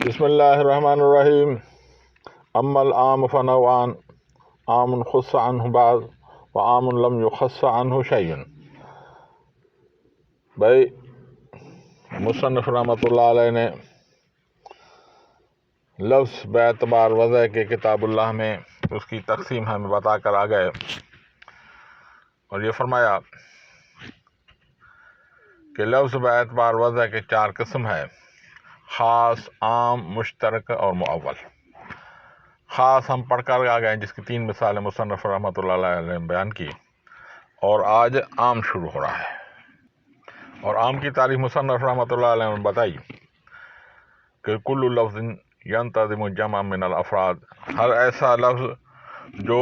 بسم اللہ الرحمن الرحیم. اما العام فنوعان عام خص عنہ بعض وعام لم یخص عنہ شیء. بھائی مصنف رحمۃ اللہ علیہ نے لفظ باعتبار وضع کے کتاب اللہ میں اس کی تقسیم ہمیں بتا کر آ گئے اور یہ فرمایا کہ لفظ باعتبار وضع کے 4 قسم ہے: خاص، عام، مشترک اور معول. خاص ہم پڑھ کر آ گئے جس کی 3 مثالیں مصنف رحمۃ اللہ علیہ نے بیان کی، اور آج عام شروع ہو رہا ہے. اور عام کی تعریف مصنف رحمۃ اللہ علیہ نے بتائی کہ کل لفظ ینتظم جمع من الافراد، ہر ایسا لفظ جو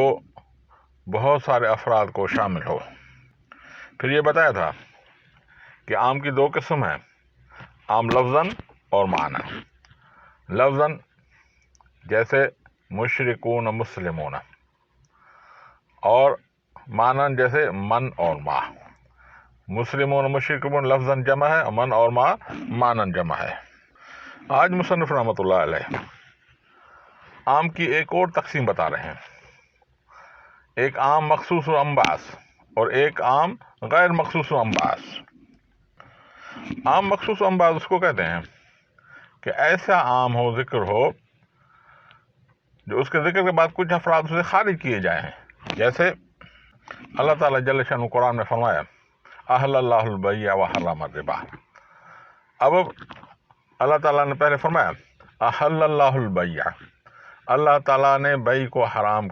بہت سارے افراد کو شامل ہو. پھر یہ بتایا تھا کہ عام کی 2 قسم ہیں: عام لفظاً اور معنی. لفظاً جیسے مشرکون مسلمون، اور معنی جیسے من اور ما. مسلمون مشرکون لفظاً جمع ہے، من اور ما معنی جمع ہے. آج مصنف رحمۃ اللہ علیہ عام کی ایک اور تقسیم بتا رہے ہیں. ایک عام مخصوص و انباس اور ایک عام غیر مخصوص و انباس. عام مخصوص و انباس اس کو کہتے ہیں کہ ایسا عام ہو، ذکر ہو، جو اس کے ذکر کے بعد کچھ افراد اسے خارج کیے جائیں. جیسے اللہ تعالیٰ جل شانہ قرآن میں فرمایا احل اللہ البیع وحرم الربا. اب اللہ تعالیٰ نے پہلے فرمایا احل اللہ البیع، اللہ تعالیٰ نے بیع کو حرام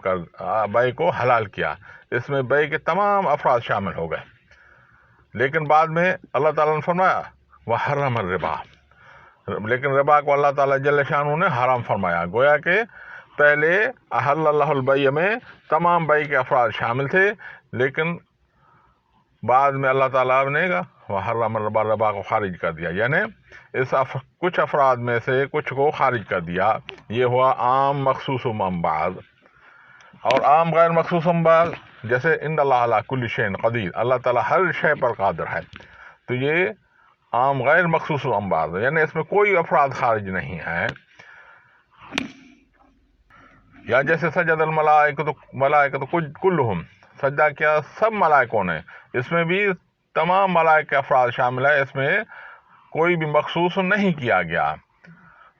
بیع کو حلال کیا. اس میں بیع کے تمام افراد شامل ہو گئے. لیکن بعد میں اللہ تعالیٰ نے فرمایا وحرم الربا، لیکن ربا کو اللہ تعالیٰ جل شانہ نے حرام فرمایا. گویا کہ پہلے احل اللہ البیع میں تمام بیع کے افراد شامل تھے، لیکن بعد میں اللہ تعالیٰ نے وحرم الربا، ربا کو خارج کر دیا، یعنی اس کچھ افراد میں سے کچھ کو خارج کر دیا. یہ ہوا عام مخصوص و بعض. اور عام غیر مخصوص بعض جیسے ان اللہ علی کل شیء قدیر، اللہ تعالیٰ ہر شے پر قادر ہے. تو یہ عام غیر مخصوص و بعض، یعنی اس میں کوئی افراد خارج نہیں ہے. یا جیسے سجد الملائکۃ کلہم، سجدہ کیا سب ملائکوں نے، اس میں بھی تمام ملائکہ افراد شامل ہے، اس میں کوئی بھی مخصوص نہیں کیا گیا.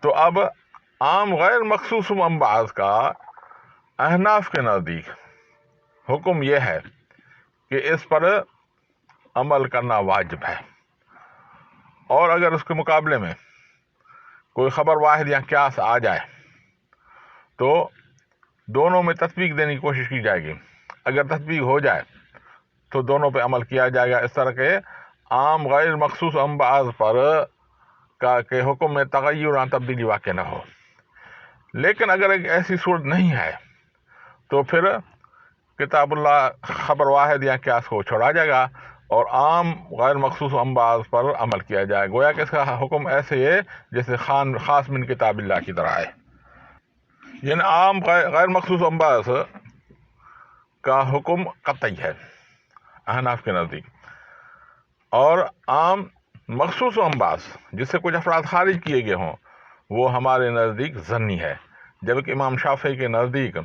تو اب عام غیر مخصوص بعض کا احناف کے نزدیک حکم یہ ہے کہ اس پر عمل کرنا واجب ہے. اور اگر اس کے مقابلے میں کوئی خبر واحد یا قیاس آ جائے تو دونوں میں تطبیق دینے کی کوشش کی جائے گی. اگر تطبیق ہو جائے تو دونوں پہ عمل کیا جائے گا، اس طرح کے عام غیر مخصوص بعض پر کہ حکم میں تغیر یا تبدیلی واقع نہ ہو. لیکن اگر ایک ایسی صورت نہیں ہے تو پھر کتاب اللہ خبر واحد یا قیاس کو چھوڑا جائے گا اور عام غیر مخصوص بعض پر عمل کیا جائے. گویا کہ اس کا حکم ایسے ہے جیسے خاص من کتاب اللہ کی طرح ہے. یعنی عام غیر مخصوص بعض کا حکم قطعی ہے احناف کے نزدیک، اور عام مخصوص بعض جس سے کچھ افراد خارج کیے گئے ہوں وہ ہمارے نزدیک ظنی ہے. جبکہ امام شافعی کے نزدیک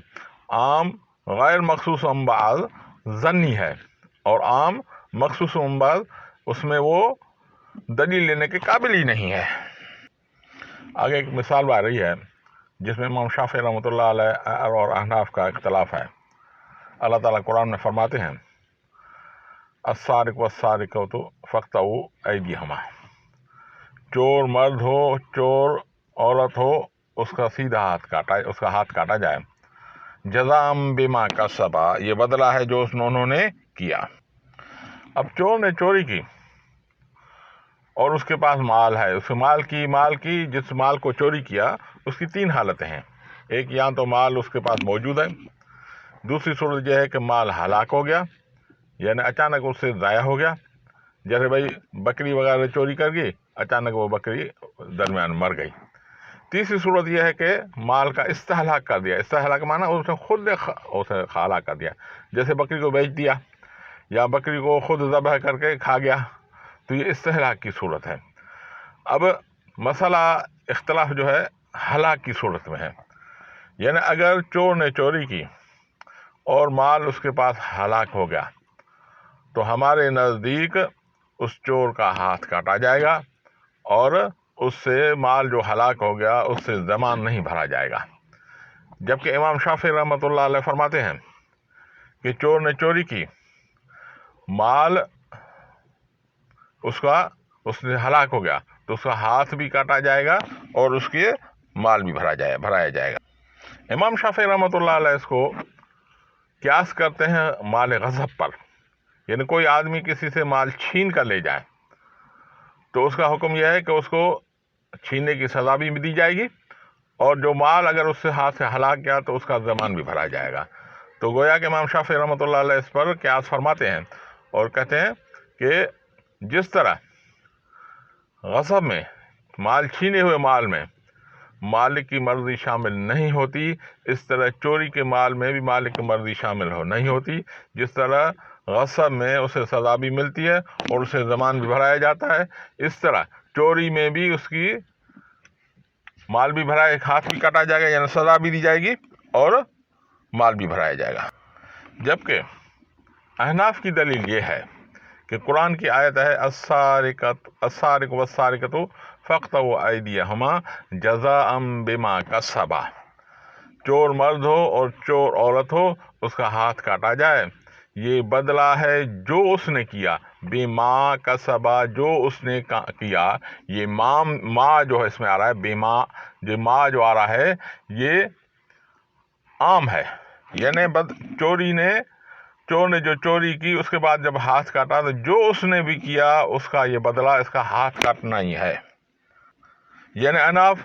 عام غیر مخصوص بعض ظنی ہے، اور عام مخصوص بعض اس میں وہ دلیل لینے کے قابل ہی نہیں ہے. آگے ایک مثال آ رہی ہے جس میں امام شافعی رحمۃ اللہ علیہ اور احناف کا اختلاف ہے. اللہ تعالیٰ قرآن میں فرماتے ہیں السارق والسارقۃ فاقطعوا ایدیہما، چور مرد ہو چور عورت ہو اس کا سیدھا ہاتھ کاٹا جائے. جزاء بما کسبا، یہ بدلہ ہے جو انہوں نے کیا. اب چور نے چوری کی اور اس کے پاس مال ہے، اس مال کی جس مال کو چوری کیا اس کی 3 حالتیں ہیں. ایک، یا تو مال اس کے پاس موجود ہے. دوسری صورت یہ ہے کہ مال ہلاک ہو گیا، یعنی اچانک اس سے ضائع ہو گیا. جیسے بھائی بکری وغیرہ چوری کر گئی، اچانک وہ بکری درمیان مر گئی. تیسری صورت یہ ہے کہ مال کا استہلاک کر دیا. استہلاک معنی اس نے خود اسے ہلاک کر دیا، جیسے بکری کو بیچ دیا یا بکری کو خود ذبح کر کے کھا گیا، تو یہ استہلاک کی صورت ہے. اب مسئلہ اختلاف جو ہے ہلاک کی صورت میں ہے. یعنی اگر چور نے چوری کی اور مال اس کے پاس ہلاک ہو گیا تو ہمارے نزدیک اس چور کا ہاتھ کاٹا جائے گا اور اس سے مال جو ہلاک ہو گیا اس سے ضمان نہیں بھرا جائے گا. جبکہ امام شافعی رحمۃ اللہ علیہ فرماتے ہیں کہ چور نے چوری کی، مال اس نے ہلاک ہو گیا تو اس کا ہاتھ بھی کاٹا جائے گا اور اس کے مال بھی بھرایا جائے گا. امام شافعی رحمۃ اللہ علیہ اس کو قیاس کرتے ہیں مال غصب پر. یعنی کوئی آدمی کسی سے مال چھین کر لے جائے تو اس کا حکم یہ ہے کہ اس کو چھیننے کی سزا بھی دی جائے گی اور جو مال اگر اس سے ہاتھ سے ہلاک گیا تو اس کا ضمان بھی بھرا جائے گا. تو گویا کہ امام شافعی رحمۃ اللہ علیہ اس پر قیاس فرماتے ہیں اور کہتے ہیں کہ جس طرح غصب میں مال چھینے ہوئے مال میں مالک کی مرضی شامل نہیں ہوتی، اس طرح چوری کے مال میں بھی مالک کی مرضی شامل نہیں ہوتی. جس طرح غصب میں اسے سزا بھی ملتی ہے اور اسے ضمان بھی بھرایا جاتا ہے، اس طرح چوری میں بھی اس کی مال بھی ہاتھ بھی کاٹا جائے گا، یعنی سزا بھی دی جائے گی اور مال بھی بھرایا جائے گا. جبکہ احناف کی دلیل یہ ہے کہ قرآن کی آیت ہے السارق والسارقۃ فاقطعوا ایدیہما جزاء بما کسبا. چور مرد ہو اور چور عورت ہو اس کا ہاتھ کاٹا جائے، یہ بدلہ ہے جو اس نے کیا. بما کسبا، جو اس نے کیا. یہ ماں جو ہے اس میں آ رہا ہے، بما جو ماں جو آ رہا ہے یہ عام ہے. یعنی چور نے جو چوری کی اس کے بعد جب ہاتھ کاٹا تو جو اس نے بھی کیا اس کا یہ بدلہ اس کا ہاتھ کاٹنا ہی ہے. یعنی احناف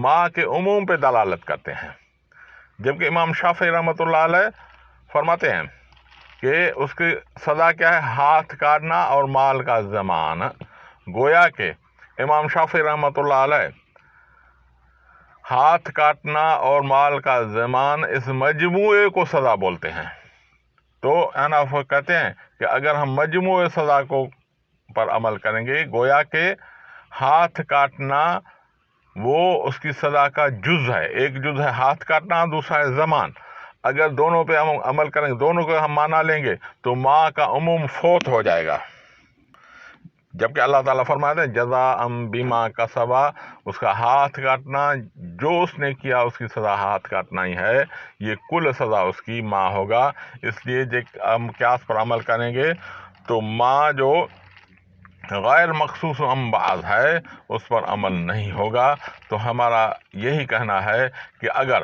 ماں کے عموم پہ دلالت کرتے ہیں، جبکہ امام شافعی رحمۃ اللہ علیہ فرماتے ہیں کہ اس کی سزا کیا ہے؟ ہاتھ کاٹنا اور مال کا ضمان. گویا کہ امام شافعی رحمۃ اللہ علیہ ہاتھ کاٹنا اور مال کا ضمان اس مجموعے کو سزا بولتے ہیں. تو احناف کہتے ہیں کہ اگر ہم مجموعے سزا پر عمل کریں گے، گویا کہ ہاتھ کاٹنا وہ اس کی سزا کا جز ہے. ایک جز ہے ہاتھ کاٹنا، دوسرا ہے ضمان. اگر دونوں پہ ہم عمل کریں گے، دونوں کو ہم مانا لیں گے تو ماں کا عموم فوت ہو جائے گا. جبکہ اللہ تعالیٰ فرماتے ہیں جزاء بما کسبا، اس کا ہاتھ کاٹنا، جو اس نے کیا اس کی سزا ہاتھ کاٹنا ہی ہے. یہ کل سزا اس کی ماں ہوگا. اس لیے جب ہم قیاس پر عمل کریں گے تو ماں جو غیر مخصوص بعض ہے اس پر عمل نہیں ہوگا. تو ہمارا یہی کہنا ہے کہ اگر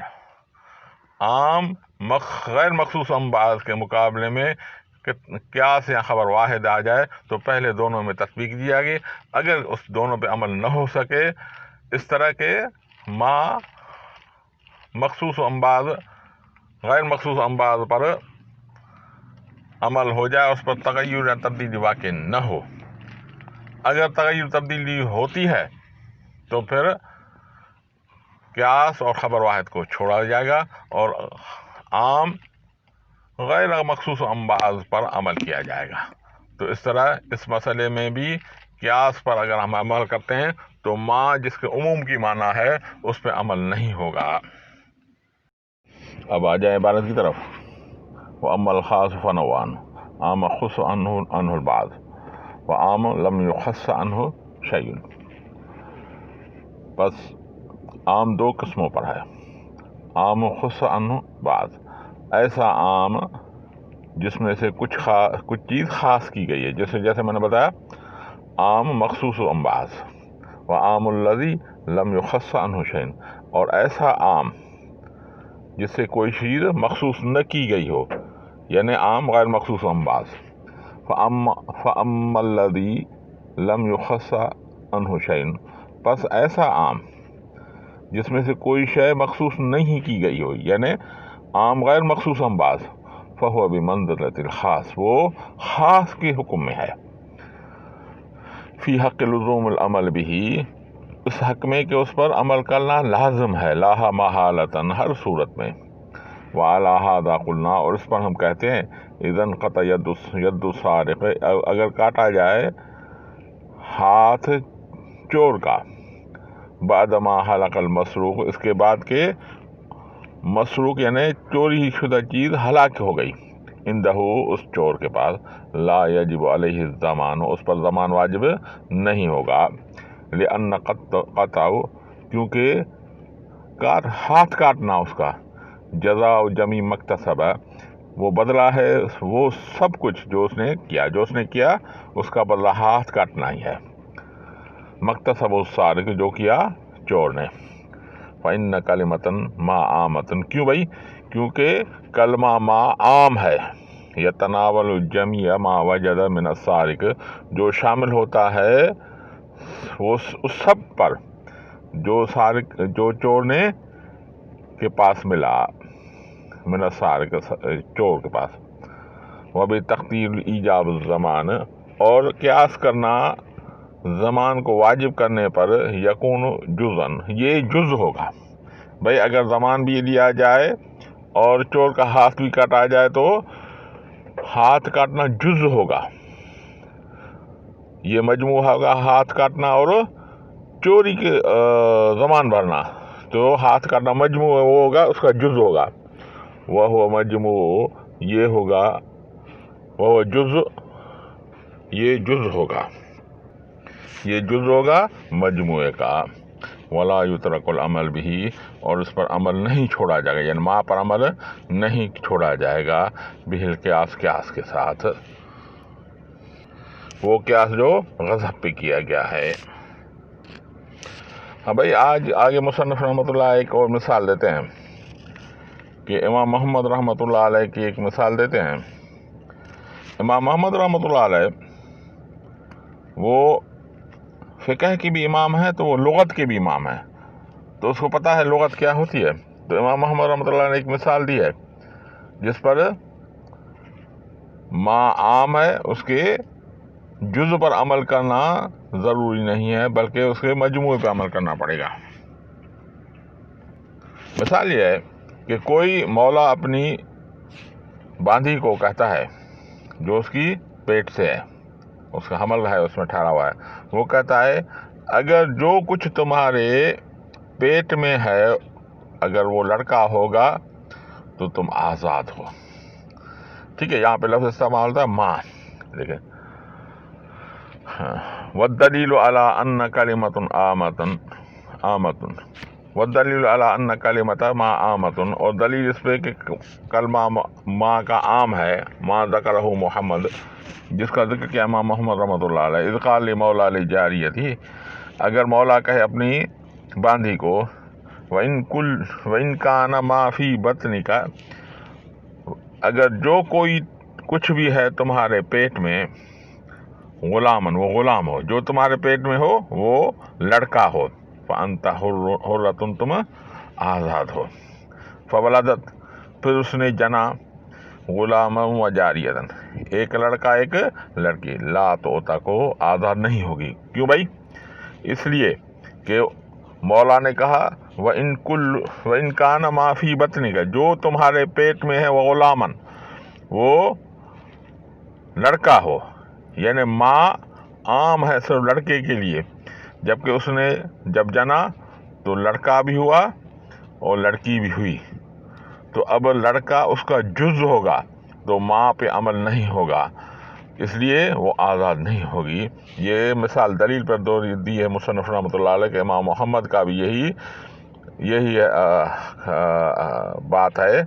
عام غیر مخصوص بعض کے مقابلے میں قیاس یا خبر واحد آ جائے تو پہلے دونوں میں تطبیق دی جائے گی. اگر اس دونوں پہ عمل نہ ہو سکے، اس طرح کے ماں مخصوص امباز غیر مخصوص امباز پر عمل ہو جائے، اس پر تغیر یا تبدیلی واقع نہ ہو. اگر تغیر تبدیلی ہوتی ہے تو پھر قیاس اور خبر واحد کو چھوڑا جائے گا اور عام غیر مخصوص امباز پر عمل کیا جائے گا. تو اس طرح اس مسئلے میں بھی قیاس پر اگر ہم عمل کرتے ہیں تو ماں جس کے عموم کی معنی ہے اس پہ عمل نہیں ہوگا. اب آ جائیں عبارت کی طرف. وَأَمَّا الْخَاصُ فَنَوْعَانِ عَامٌ خُصَّ عَنْهُ الْبَعْضُ وَعَامٌ لَمْ يُخَصَّ عَنْهُ شَيْءٌ. بس عام دو قسموں پر ہے. عام خص عنہ بعض، ایسا عام جس میں سے کچھ چیز خاص کی گئی ہے، جیسے میں نے بتایا عام مخصوص بعض. وعام الذی لم یخص عنہ شیء، اور ایسا عام جس سے کوئی چیز مخصوص نہ کی گئی ہو، یعنی عام غیر مخصوص بعض. فَأَمَّا الَّذِي لَمْ يُخَصَّ عَنْهُ شَيْءٌ، پس ایسا عام جس میں سے کوئی شے مخصوص نہیں کی گئی ہو، یعنی عام غیر مخصوص بعض. فَهُوَ بِمَنزِلَةِ الْخَاص، وہ خاص کے حکم میں ہے. فی حق لزوم العمل به، اس حق میں کہ اس پر عمل کرنا لازم ہے، لا محالۃ، ہر صورت میں. وعلی ھذا قلنا، اور اس پر ہم کہتے ہیں اذا انقطع ید السارق، اگر کاٹا جائے ہاتھ چور کا، بعد ما حلق المسروق، اس کے بعد کہ مسروق یعنی چوری شدہ چیز ہلاک ہو گئی، عندہ اس چور کے پاس، لا یجب علیہ الضمان، اس پر ضمان واجب نہیں ہوگا، لأن قطع، کیونکہ ہاتھ کاٹنا اس کا، جزاء جمیع مکتسب، وہ بدلہ ہے وہ سب کچھ جو اس نے کیا اس کا بدلہ ہاتھ کاٹنا ہی ہے، مکتسب السارق، جو کیا چور نے، فإن کلمۃ ما عامۃ، کیوں بھائی؟ کیونکہ کلمہ ما عام ہے، یتناول جمیع ما وجد من السارق، جو شامل ہوتا ہے وہ اس سب پر جو چور نے کے پاس ملا، من السارق، چور کے پاس، وبتقدیر ایجاب الزمان، اور قیاس کرنا زمان کو واجب کرنے پر، یکون جزءاً، یہ جز ہوگا، بھائی اگر زمان بھی لیا جائے اور چور کا ہاتھ بھی کاٹا جائے تو ہاتھ کاٹنا جز ہوگا، یہ مجموع ہوگا ہاتھ کاٹنا اور چوری کے زمان بھرنا، تو ہاتھ کاٹنا مجموع وہ ہوگا، اس کا جز ہوگا، وہ مجموع، یہ ہوگا وہ جز، یہ جز ہوگا مجموعے کا، ولا یترک العمل بہ، اور اس پر عمل نہیں چھوڑا جائے گا، یعنی ما پر عمل نہیں چھوڑا جائے گا، بہل قیاس کے ساتھ، وہ قیاس جو غضب پہ کیا گیا ہے۔ ہاں بھائی، آگے مصنف رحمۃ اللہ ایک اور مثال دیتے ہیں کہ امام محمد رحمۃ اللہ علیہ کی ایک مثال دیتے ہیں۔ امام محمد رحمۃ اللہ علیہ وہ فقہ کی بھی امام ہے تو وہ لغت کے بھی امام ہے، تو اس کو پتہ ہے لغت کیا ہوتی ہے، تو امام محمد رحمۃ اللہ نے ایک مثال دی ہے جس پر ما عام ہے اس کے جز پر عمل کرنا ضروری نہیں ہے، بلکہ اس کے مجموعے پہ عمل کرنا پڑے گا۔ مثال یہ ہے کہ کوئی مولا اپنی باندھی کو کہتا ہے جو اس کی پیٹ سے ہے، اس کا حمل ہے، اس میں ٹھہرا ہوا ہے، وہ کہتا ہے اگر جو کچھ تمہارے پیٹ میں ہے اگر وہ لڑکا ہوگا تو تم آزاد ہو، ٹھیک ہے، یہاں پہ لفظ استعمال ہوتا ہے ماں، دیکھیں، والدلیل علی ان کلمۃ عامۃ، والدلیل علی ان کلمۃ ما عامۃ، اور دلیل اس پہ کہ کلمہ ما کا عام ہے، ما ذکرہ محمد، جس کا ذکر کیا امام محمد رحمۃ اللہ علیہ، اذ قال لمولا لجاریتہ، اگر مولا کہے اپنی باندھی کو، وَإِن كَانَ مَا فِي بَطْنِكَ، اگر جو کوئی کچھ بھی ہے تمہارے پیٹ میں، غلامن، وہ غلام ہو، جو تمہارے پیٹ میں ہو وہ لڑکا ہو، فَأَنْتَ حُرَّةٌ، تم آزاد ہو، فَوَلَدَتْ، پھر اس نے جنا، غلامًا وجاریۃً، ایک لڑکا ایک لڑکی، لا توتا کو آزاد نہیں ہوگی، کیوں بھائی؟ اس لیے کہ مولا نے کہا وَإِن كَانَ مَا فِي بَطْنِكَ، جو تمہارے پیٹ میں ہے، وہ غلامًا، وہ لڑکا ہو، یعنی ماں عام ہے صرف لڑکے کے لیے، جبکہ اس نے جب جنا تو لڑکا بھی ہوا اور لڑکی بھی ہوئی، تو اب لڑکا اس کا جز ہوگا تو ماں پہ عمل نہیں ہوگا، اس لیے وہ آزاد نہیں ہوگی۔ یہ مثال دلیل پر دی ہے مصنف رحمۃ اللہ علیہ کہ امام محمد کا بھی یہی بات ہے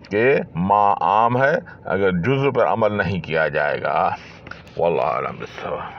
کہ ماں عام ہے اگر جز پر عمل نہیں کیا جائے گا، واللہ اعلم بالصواب۔